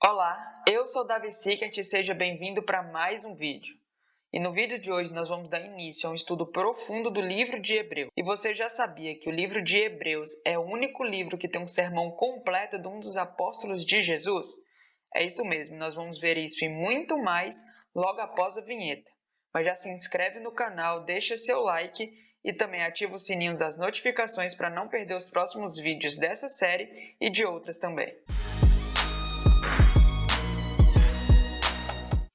Olá, eu sou Davi Sickert e seja bem-vindo para mais um vídeo. E no vídeo de hoje nós vamos dar início a um estudo profundo do livro de Hebreus. E você já sabia que o livro de Hebreus é o único livro que tem um sermão completo de um dos apóstolos de Jesus? É isso mesmo, nós vamos ver isso e muito mais logo após a vinheta. Mas já se inscreve no canal, deixa seu like e também ativa o sininho das notificações para não perder os próximos vídeos dessa série e de outras também.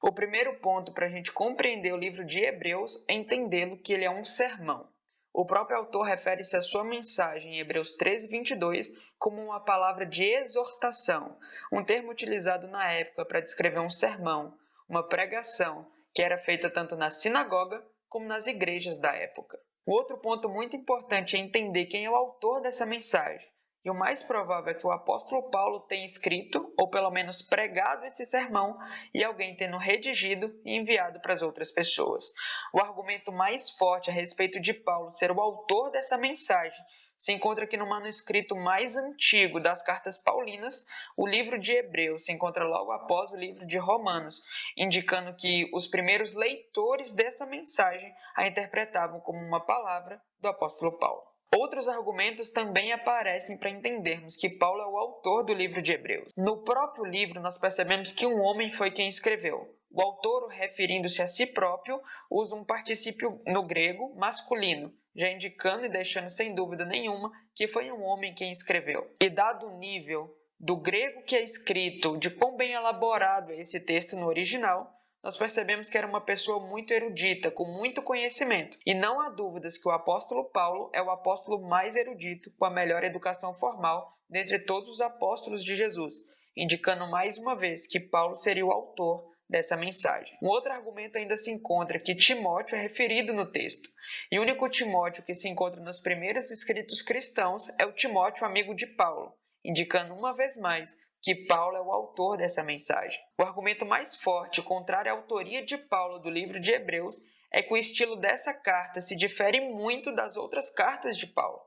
O primeiro ponto para a gente compreender o livro de Hebreus é entendê-lo que ele é um sermão. O próprio autor refere-se à sua mensagem em Hebreus 13:22 como uma palavra de exortação, um termo utilizado na época para descrever um sermão, uma pregação, que era feita tanto na sinagoga como nas igrejas da época. O outro ponto muito importante é entender quem é o autor dessa mensagem. E o mais provável é que o apóstolo Paulo tenha escrito, ou pelo menos pregado esse sermão, e alguém tendo redigido e enviado para as outras pessoas. O argumento mais forte a respeito de Paulo ser o autor dessa mensagem se encontra aqui no manuscrito mais antigo das cartas paulinas, o livro de Hebreus, se encontra logo após o livro de Romanos, indicando que os primeiros leitores dessa mensagem a interpretavam como uma palavra do apóstolo Paulo. Outros argumentos também aparecem para entendermos que Paulo é o autor do livro de Hebreus. No próprio livro, nós percebemos que um homem foi quem escreveu. O autor, referindo-se a si próprio, usa um particípio no grego masculino, já indicando e deixando sem dúvida nenhuma que foi um homem quem escreveu. E dado o nível do grego que é escrito, de quão bem elaborado é esse texto no original, nós percebemos que era uma pessoa muito erudita, com muito conhecimento. E não há dúvidas que o apóstolo Paulo é o apóstolo mais erudito, com a melhor educação formal dentre todos os apóstolos de Jesus, indicando mais uma vez que Paulo seria o autor dessa mensagem. Um outro argumento ainda se encontra que Timóteo é referido no texto. E o único Timóteo que se encontra nos primeiros escritos cristãos é o Timóteo amigo de Paulo, indicando uma vez mais que Paulo é o autor dessa mensagem. O argumento mais forte contrário à autoria de Paulo do livro de Hebreus é que o estilo dessa carta se difere muito das outras cartas de Paulo.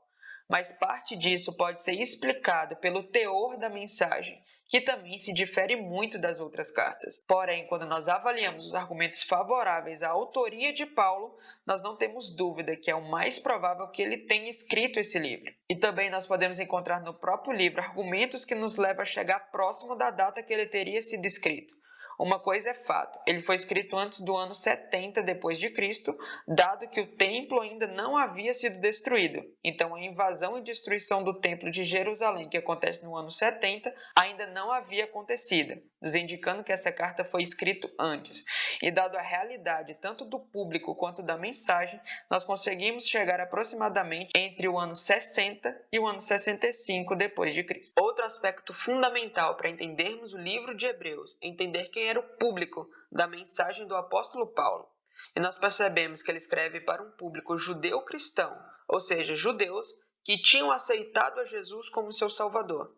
Mas parte disso pode ser explicado pelo teor da mensagem, que também se difere muito das outras cartas. Porém, quando nós avaliamos os argumentos favoráveis à autoria de Paulo, nós não temos dúvida que é o mais provável que ele tenha escrito esse livro. E também nós podemos encontrar no próprio livro argumentos que nos levam a chegar próximo da data que ele teria sido escrito. Uma coisa é fato, ele foi escrito antes do ano 70 depois de Cristo, dado que o templo ainda não havia sido destruído. Então a invasão e destruição do templo de Jerusalém, que acontece no ano 70, ainda não havia acontecido, nos indicando que essa carta foi escrita antes. E dado a realidade tanto do público quanto da mensagem, nós conseguimos chegar aproximadamente entre o ano 60 e o ano 65 depois de Cristo. Outro aspecto fundamental para entendermos o livro de Hebreus é entender quem era o público da mensagem do apóstolo Paulo. E nós percebemos que ele escreve para um público judeu-cristão, ou seja, judeus que tinham aceitado a Jesus como seu Salvador.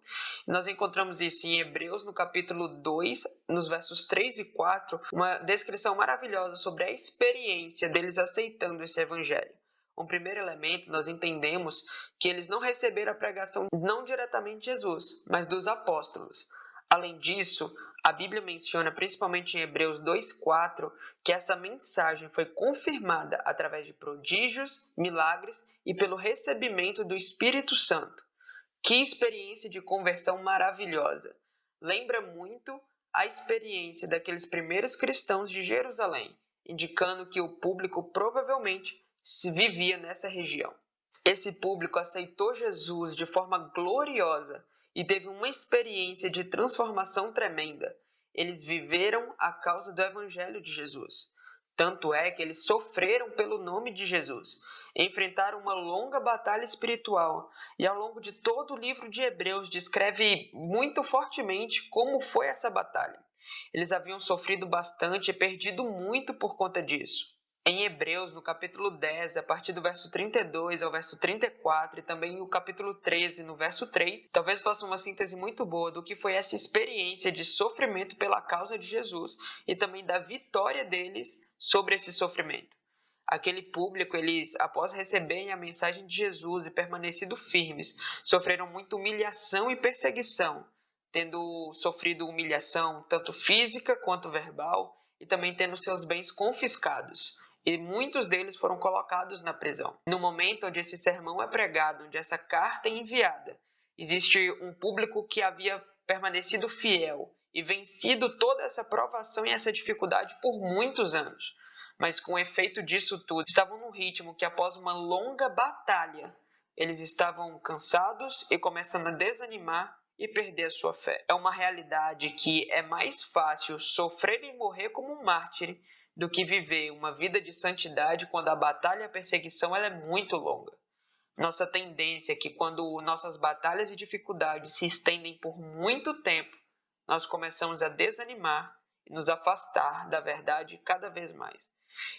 E nós encontramos isso em Hebreus, no capítulo 2, nos versos 3 e 4, uma descrição maravilhosa sobre a experiência deles aceitando esse evangelho. Um primeiro elemento, nós entendemos que eles não receberam a pregação não diretamente de Jesus, mas dos apóstolos. Além disso, a Bíblia menciona, principalmente em Hebreus 2:4, que essa mensagem foi confirmada através de prodígios, milagres e pelo recebimento do Espírito Santo. Que experiência de conversão maravilhosa! Lembra muito a experiência daqueles primeiros cristãos de Jerusalém, indicando que o público provavelmente se vivia nessa região. Esse público aceitou Jesus de forma gloriosa e teve uma experiência de transformação tremenda. Eles viveram a causa do Evangelho de Jesus. Tanto é que eles sofreram pelo nome de Jesus, enfrentaram uma longa batalha espiritual e ao longo de todo o livro de Hebreus descreve muito fortemente como foi essa batalha. Eles haviam sofrido bastante e perdido muito por conta disso. Em Hebreus, no capítulo 10, a partir do verso 32 ao verso 34, e também o capítulo 13, no verso 3, talvez faça uma síntese muito boa do que foi essa experiência de sofrimento pela causa de Jesus e também da vitória deles sobre esse sofrimento. Aquele público, eles, após receberem a mensagem de Jesus e permanecido firmes, sofreram muita humilhação e perseguição, tendo sofrido humilhação tanto física quanto verbal e também tendo seus bens confiscados. E muitos deles foram colocados na prisão. No momento onde esse sermão é pregado, onde essa carta é enviada, existe um público que havia permanecido fiel e vencido toda essa provação e essa dificuldade por muitos anos. Mas com o efeito disso tudo, estavam num ritmo que após uma longa batalha, eles estavam cansados e começando a desanimar e perder a sua fé. É uma realidade que é mais fácil sofrer e morrer como um mártir do que viver uma vida de santidade quando a batalha e a perseguição ela é muito longa. Nossa tendência é que quando nossas batalhas e dificuldades se estendem por muito tempo, nós começamos a desanimar e nos afastar da verdade cada vez mais.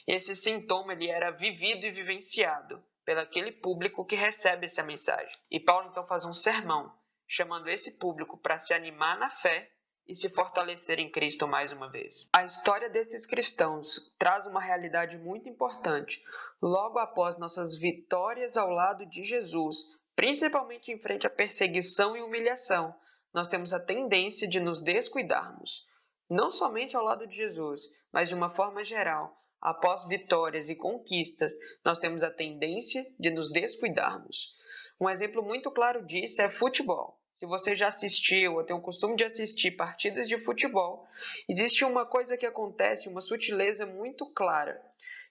E esse sintoma ele era vivido e vivenciado pelo aquele público que recebe essa mensagem. E Paulo então faz um sermão, chamando esse público para se animar na fé e se fortalecer em Cristo mais uma vez. A história desses cristãos traz uma realidade muito importante. Logo após nossas vitórias ao lado de Jesus, principalmente em frente à perseguição e humilhação, nós temos a tendência de nos descuidarmos. Não somente ao lado de Jesus, mas de uma forma geral. Após vitórias e conquistas, nós temos a tendência de nos descuidarmos. Um exemplo muito claro disso é futebol. Se você já assistiu ou tem o costume de assistir partidas de futebol, existe uma coisa que acontece, uma sutileza muito clara,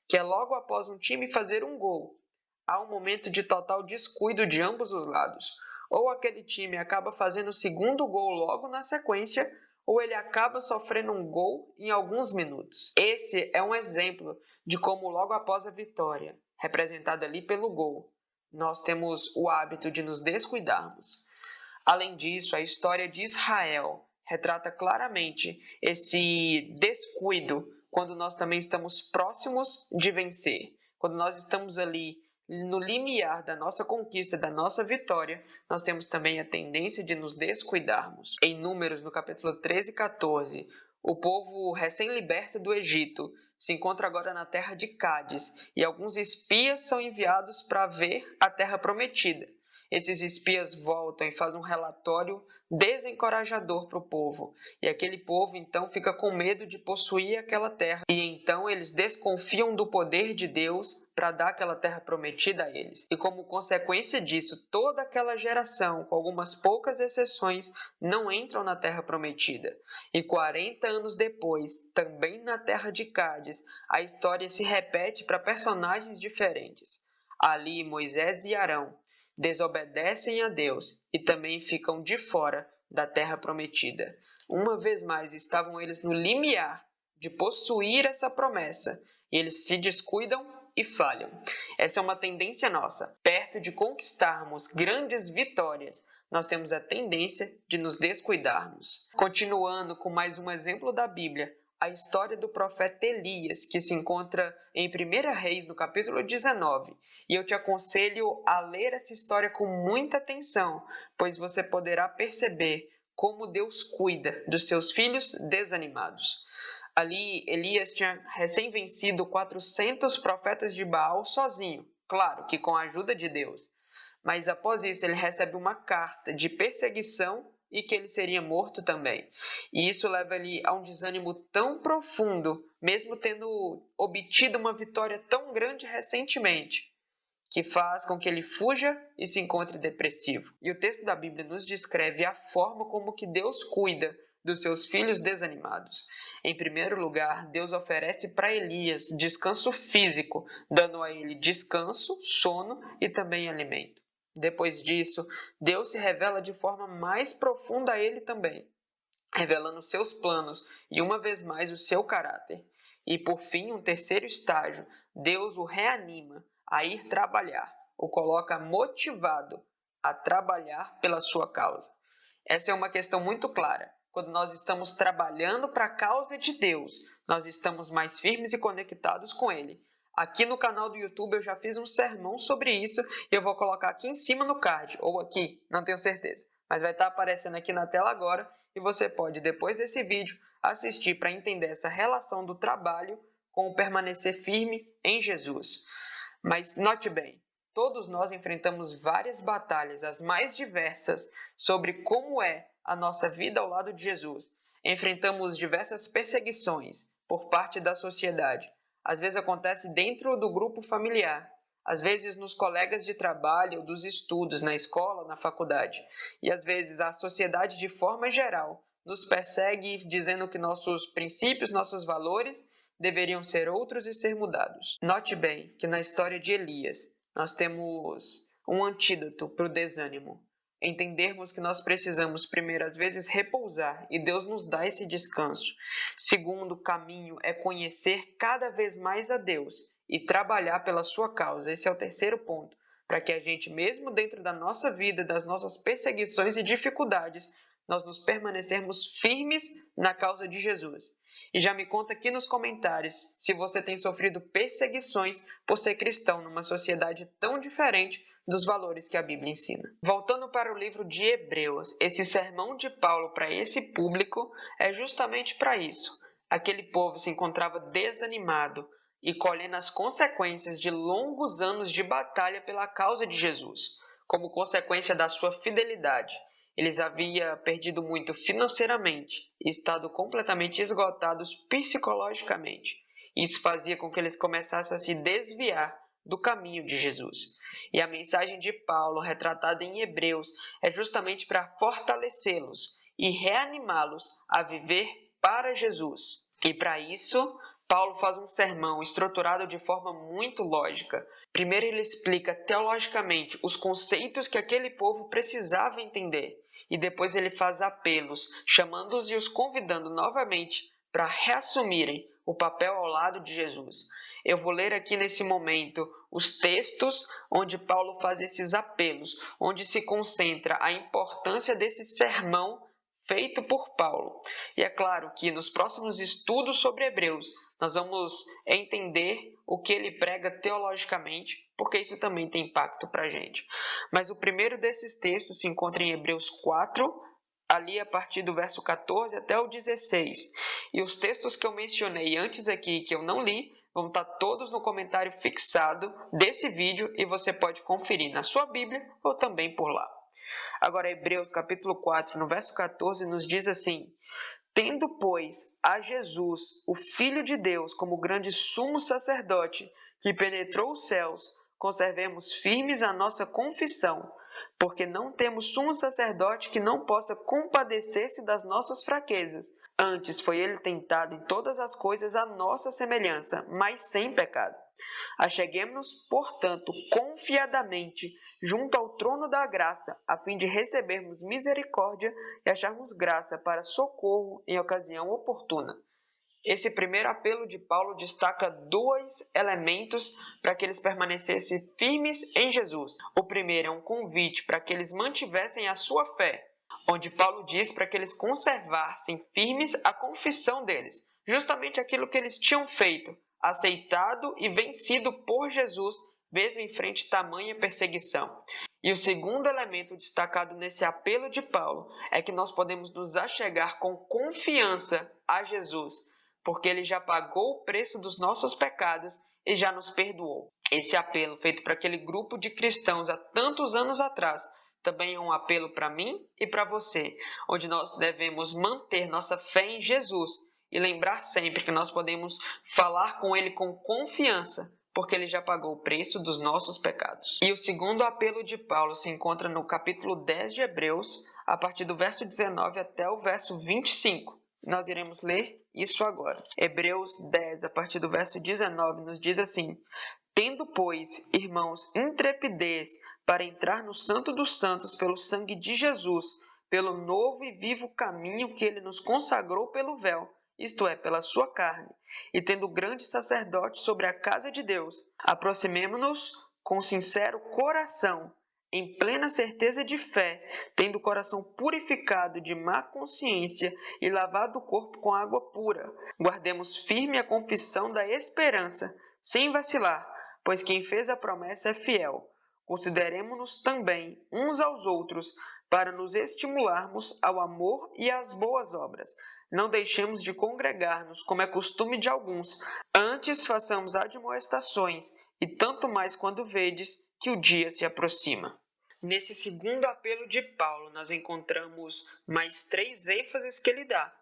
que é logo após um time fazer um gol, há um momento de total descuido de ambos os lados. Ou aquele time acaba fazendo o segundo gol logo na sequência, ou ele acaba sofrendo um gol em alguns minutos. Esse é um exemplo de como logo após a vitória, representada ali pelo gol, nós temos o hábito de nos descuidarmos. Além disso, a história de Israel retrata claramente esse descuido quando nós também estamos próximos de vencer. Quando nós estamos ali no limiar da nossa conquista, da nossa vitória, nós temos também a tendência de nos descuidarmos. Em Números, no capítulo 13 e 14, o povo recém-liberto do Egito se encontra agora na terra de Cádiz e alguns espias são enviados para ver a terra prometida. Esses espias voltam e fazem um relatório desencorajador para o povo. E aquele povo então fica com medo de possuir aquela terra. E então eles desconfiam do poder de Deus para dar aquela terra prometida a eles. E como consequência disso, toda aquela geração, com algumas poucas exceções, não entram na terra prometida. E 40 anos depois, também na terra de Cádiz, a história se repete para personagens diferentes. Ali, Moisés e Arão desobedecem a Deus e também ficam de fora da terra prometida. Uma vez mais, estavam eles no limiar de possuir essa promessa e eles se descuidam e falham. Essa é uma tendência nossa. Perto de conquistarmos grandes vitórias, nós temos a tendência de nos descuidarmos. Continuando com mais um exemplo da Bíblia, a história do profeta Elias, que se encontra em 1 Reis, no capítulo 19. E eu te aconselho a ler essa história com muita atenção, pois você poderá perceber como Deus cuida dos seus filhos desanimados. Ali, Elias tinha recém-vencido 400 profetas de Baal sozinho, claro que com a ajuda de Deus. Mas após isso, ele recebe uma carta de perseguição e que ele seria morto também. E isso leva ele a um desânimo tão profundo, mesmo tendo obtido uma vitória tão grande recentemente, que faz com que ele fuja e se encontre depressivo. E o texto da Bíblia nos descreve a forma como que Deus cuida dos seus filhos desanimados. Em primeiro lugar, Deus oferece para Elias descanso físico, dando a ele descanso, sono e também alimento. Depois disso, Deus se revela de forma mais profunda a ele também, revelando seus planos e, uma vez mais, o seu caráter. E, por fim, um terceiro estágio, Deus o reanima a ir trabalhar, o coloca motivado a trabalhar pela sua causa. Essa é uma questão muito clara. Quando nós estamos trabalhando para a causa de Deus, nós estamos mais firmes e conectados com Ele. Aqui no canal do YouTube eu já fiz um sermão sobre isso e eu vou colocar aqui em cima no card, ou aqui, não tenho certeza. Mas vai estar aparecendo aqui na tela agora e você pode, depois desse vídeo, assistir para entender essa relação do trabalho com o permanecer firme em Jesus. Mas note bem, todos nós enfrentamos várias batalhas, as mais diversas, sobre como é a nossa vida ao lado de Jesus. Enfrentamos diversas perseguições por parte da sociedade. Às vezes acontece dentro do grupo familiar, às vezes nos colegas de trabalho ou dos estudos, na escola, na faculdade. E às vezes a sociedade de forma geral nos persegue dizendo que nossos princípios, nossos valores deveriam ser outros e ser mudados. Note bem que na história de Elias nós temos um antídoto para o desânimo. Entendermos que nós precisamos, primeiro, às vezes, repousar, e Deus nos dá esse descanso. Segundo caminho é conhecer cada vez mais a Deus e trabalhar pela sua causa. Esse é o terceiro ponto, para que a gente, mesmo dentro da nossa vida, das nossas perseguições e dificuldades, nós nos permanecermos firmes na causa de Jesus. E já me conta aqui nos comentários se você tem sofrido perseguições por ser cristão numa sociedade tão diferente dos valores que a Bíblia ensina. Voltando para o livro de Hebreus, esse sermão de Paulo para esse público é justamente para isso. Aquele povo se encontrava desanimado e colhendo as consequências de longos anos de batalha pela causa de Jesus, como consequência da sua fidelidade. Eles haviam perdido muito financeiramente e estado completamente esgotados psicologicamente. Isso fazia com que eles começassem a se desviar do caminho de Jesus. E a mensagem de Paulo, retratada em Hebreus, é justamente para fortalecê-los e reanimá-los a viver para Jesus. E para isso, Paulo faz um sermão estruturado de forma muito lógica. Primeiro ele explica teologicamente os conceitos que aquele povo precisava entender. E depois ele faz apelos, chamando-os e os convidando novamente para reassumirem o papel ao lado de Jesus. Eu vou ler aqui nesse momento os textos onde Paulo faz esses apelos, onde se concentra a importância desse sermão feito por Paulo. E é claro que nos próximos estudos sobre Hebreus, nós vamos entender o que ele prega teologicamente, porque isso também tem impacto para a gente. Mas o primeiro desses textos se encontra em Hebreus 4, ali a partir do verso 14 até o 16. E os textos que eu mencionei antes aqui, que eu não li, vão estar todos no comentário fixado desse vídeo e você pode conferir na sua Bíblia ou também por lá. Agora, Hebreus capítulo 4, no verso 14, nos diz assim: Tendo, pois, a Jesus, o Filho de Deus, como grande sumo sacerdote, que penetrou os céus, conservemos firmes a nossa confissão, porque não temos sumo sacerdote que não possa compadecer-se das nossas fraquezas. Antes foi ele tentado em todas as coisas à nossa semelhança, mas sem pecado. Acheguemo-nos, portanto, confiadamente junto ao trono da graça, a fim de recebermos misericórdia e acharmos graça para socorro em ocasião oportuna. Esse primeiro apelo de Paulo destaca dois elementos para que eles permanecessem firmes em Jesus. O primeiro é um convite para que eles mantivessem a sua fé, onde Paulo diz para que eles conservassem firmes a confissão deles, justamente aquilo que eles tinham feito, aceitado e vencido por Jesus, mesmo em frente a tamanha perseguição. E o segundo elemento destacado nesse apelo de Paulo é que nós podemos nos achegar com confiança a Jesus, porque ele já pagou o preço dos nossos pecados e já nos perdoou. Esse apelo feito para aquele grupo de cristãos há tantos anos atrás também é um apelo para mim e para você, onde nós devemos manter nossa fé em Jesus e lembrar sempre que nós podemos falar com Ele com confiança, porque Ele já pagou o preço dos nossos pecados. E o segundo apelo de Paulo se encontra no capítulo 10 de Hebreus, a partir do verso 19 até o verso 25. Nós iremos ler isso agora. Hebreus 10, a partir do verso 19, nos diz assim: Tendo, pois, irmãos, intrepidez para entrar no Santo dos Santos pelo sangue de Jesus, pelo novo e vivo caminho que ele nos consagrou pelo véu, isto é, pela sua carne, e tendo grande sacerdote sobre a casa de Deus, aproximemo-nos com sincero coração, em plena certeza de fé, tendo o coração purificado de má consciência e lavado o corpo com água pura. Guardemos firme a confissão da esperança, sem vacilar, pois quem fez a promessa é fiel. Consideremo-nos também uns aos outros, para nos estimularmos ao amor e às boas obras. Não deixemos de congregar-nos, como é costume de alguns. Antes façamos admoestações, e tanto mais quando vedes que o dia se aproxima. Nesse segundo apelo de Paulo, nós encontramos mais 3 ênfases que ele dá.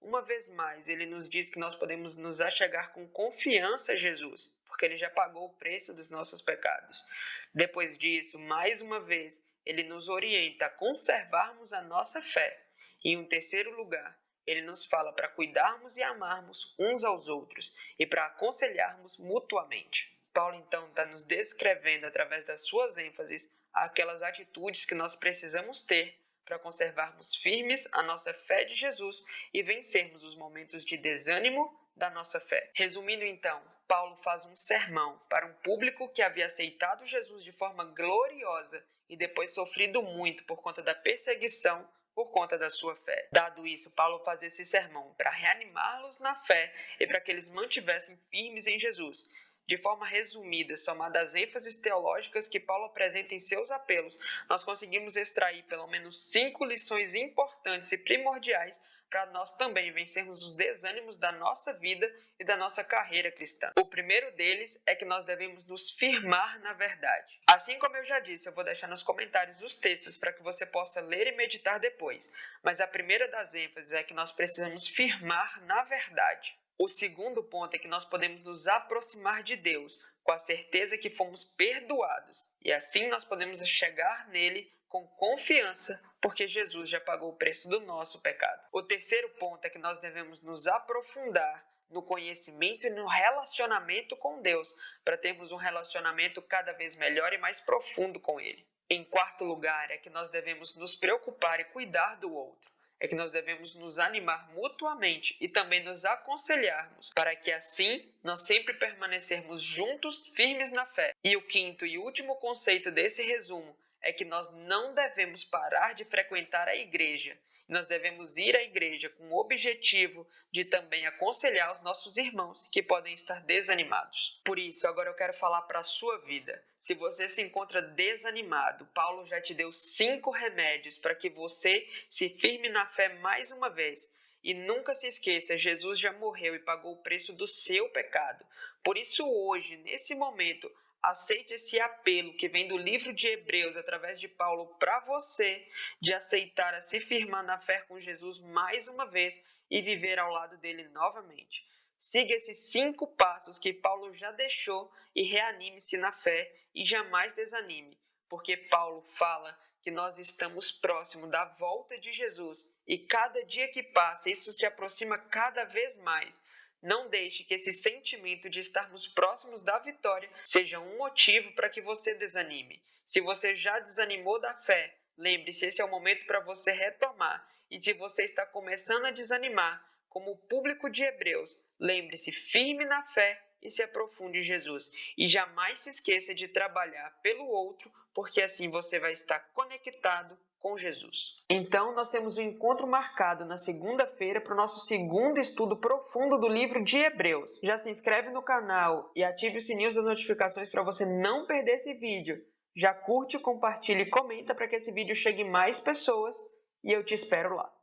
Uma vez mais, ele nos diz que nós podemos nos achegar com confiança a Jesus, porque ele já pagou o preço dos nossos pecados. Depois disso, mais uma vez, ele nos orienta a conservarmos a nossa fé. E em um terceiro lugar, ele nos fala para cuidarmos e amarmos uns aos outros e para aconselharmos mutuamente. Paulo, então, está nos descrevendo, através das suas ênfases, aquelas atitudes que nós precisamos ter para conservarmos firmes a nossa fé de Jesus e vencermos os momentos de desânimo da nossa fé. Resumindo então, Paulo faz um sermão para um público que havia aceitado Jesus de forma gloriosa e depois sofrido muito por conta da perseguição por conta da sua fé. Dado isso, Paulo faz esse sermão para reanimá-los na fé e para que eles mantivessem firmes em Jesus. De forma resumida, somada às ênfases teológicas que Paulo apresenta em seus apelos, nós conseguimos extrair pelo menos 5 lições importantes e primordiais para nós também vencermos os desânimos da nossa vida e da nossa carreira cristã. O primeiro deles é que nós devemos nos firmar na verdade. Assim como eu já disse, eu vou deixar nos comentários os textos para que você possa ler e meditar depois. Mas a primeira das ênfases é que nós precisamos firmar na verdade. O segundo ponto é que nós podemos nos aproximar de Deus com a certeza que fomos perdoados e assim nós podemos chegar nele com confiança, porque Jesus já pagou o preço do nosso pecado. O terceiro ponto é que nós devemos nos aprofundar no conhecimento e no relacionamento com Deus, para termos um relacionamento cada vez melhor e mais profundo com Ele. Em quarto lugar, é que nós devemos nos preocupar e cuidar do outro. É que nós devemos nos animar mutuamente e também nos aconselharmos, para que assim nós sempre permanecermos juntos, firmes na fé. E o quinto e último conceito desse resumo é que nós não devemos parar de frequentar a igreja. Nós devemos ir à igreja com o objetivo de também aconselhar os nossos irmãos que podem estar desanimados. Por isso, agora eu quero falar para a sua vida. Se você se encontra desanimado, Paulo já te deu 5 remédios para que você se firme na fé mais uma vez. E nunca se esqueça, Jesus já morreu e pagou o preço do seu pecado. Por isso hoje, nesse momento, aceite esse apelo que vem do livro de Hebreus, através de Paulo, para você, de aceitar a se firmar na fé com Jesus mais uma vez e viver ao lado dele novamente. Siga esses 5 passos que Paulo já deixou e reanime-se na fé e jamais desanime, porque Paulo fala que nós estamos próximos da volta de Jesus e cada dia que passa isso se aproxima cada vez mais. Não deixe que esse sentimento de estarmos próximos da vitória seja um motivo para que você desanime. Se você já desanimou da fé, lembre-se, esse é o momento para você retomar. E se você está começando a desanimar, como o público de Hebreus, lembre-se, firme na fé e se aprofunde em Jesus. E jamais se esqueça de trabalhar pelo outro, porque assim você vai estar conectado com Jesus. Então, nós temos um encontro marcado na segunda-feira para o nosso segundo estudo profundo do livro de Hebreus. Já se inscreve no canal e ative o sininho das notificações para você não perder esse vídeo. Já curte, compartilha e comenta para que esse vídeo chegue mais pessoas e eu te espero lá.